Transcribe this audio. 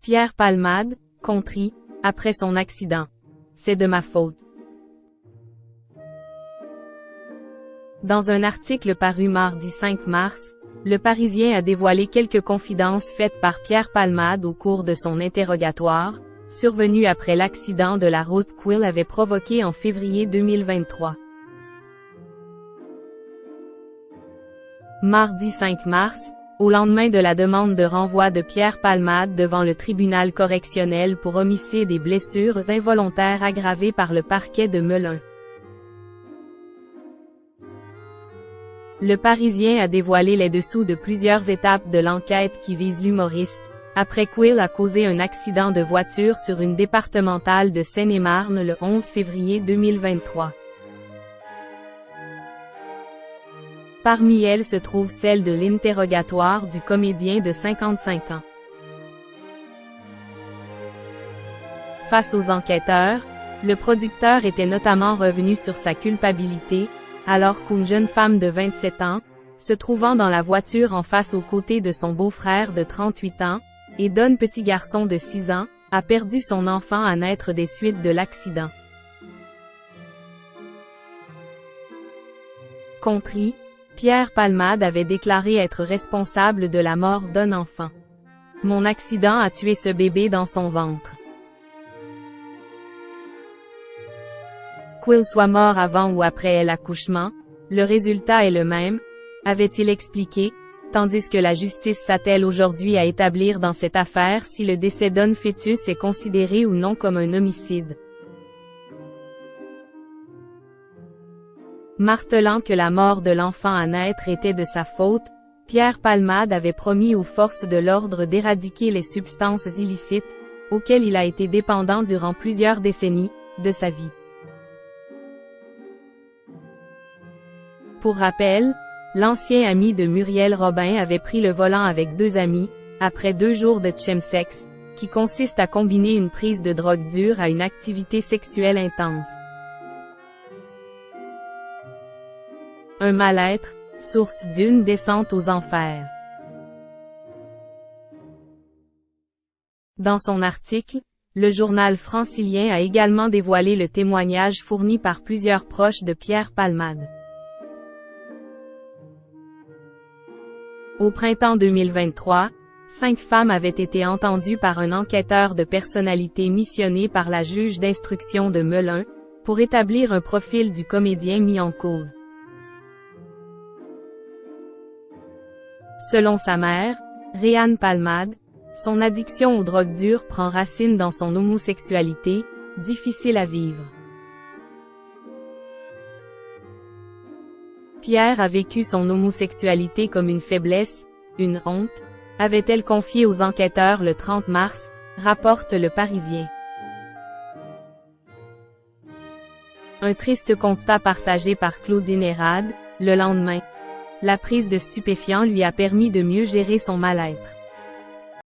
Pierre Palmade, contrit, après son accident. C'est de ma faute. Dans un article paru mardi 5 mars, Le Parisien a dévoilé quelques confidences faites par Pierre Palmade au cours de son interrogatoire, survenu après l'accident de la route qu'il avait provoqué en février 2023. Mardi 5 mars, au lendemain de la demande de renvoi de Pierre Palmade devant le tribunal correctionnel pour homicide et blessures involontaires aggravées par le parquet de Melun. Le Parisien a dévoilé les dessous de plusieurs étapes de l'enquête qui vise l'humoriste, après qu'il a causé un accident de voiture sur une départementale de Seine-et-Marne le 11 février 2023. Parmi elles se trouve celle de l'interrogatoire du comédien de 55 ans. Face aux enquêteurs, le producteur était notamment revenu sur sa culpabilité, alors qu'une jeune femme de 27 ans, se trouvant dans la voiture en face aux côtés de son beau-frère de 38 ans, et d'un petit garçon de 6 ans, a perdu son enfant à naître des suites de l'accident. Contrit, Pierre Palmade avait déclaré être responsable de la mort d'un enfant. Mon accident a tué ce bébé dans son ventre. Qu'il soit mort avant ou après l'accouchement, le résultat est le même, avait-il expliqué, tandis que la justice s'attelle aujourd'hui à établir dans cette affaire si le décès d'un fœtus est considéré ou non comme un homicide. Martelant que la mort de l'enfant à naître était de sa faute, Pierre Palmade avait promis aux forces de l'ordre d'éradiquer les substances illicites, auxquelles il a été dépendant durant plusieurs décennies, de sa vie. Pour rappel, l'ancien ami de Muriel Robin avait pris le volant avec 2 amis, après 2 jours de chemsex, qui consiste à combiner une prise de drogue dure à une activité sexuelle intense. Un mal-être, source d'une descente aux enfers. Dans son article, le journal Francilien a également dévoilé le témoignage fourni par plusieurs proches de Pierre Palmade. Au printemps 2023, 5 femmes avaient été entendues par un enquêteur de personnalité missionné par la juge d'instruction de Melun, pour établir un profil du comédien mis en cause. Selon sa mère, Réanne Palmade, son addiction aux drogues dures prend racine dans son homosexualité, difficile à vivre. Pierre a vécu son homosexualité comme une faiblesse, une honte, avait-elle confié aux enquêteurs le 30 mars, rapporte Le Parisien. Un triste constat partagé par Claudine Hérade, le lendemain. La prise de stupéfiants lui a permis de mieux gérer son mal-être.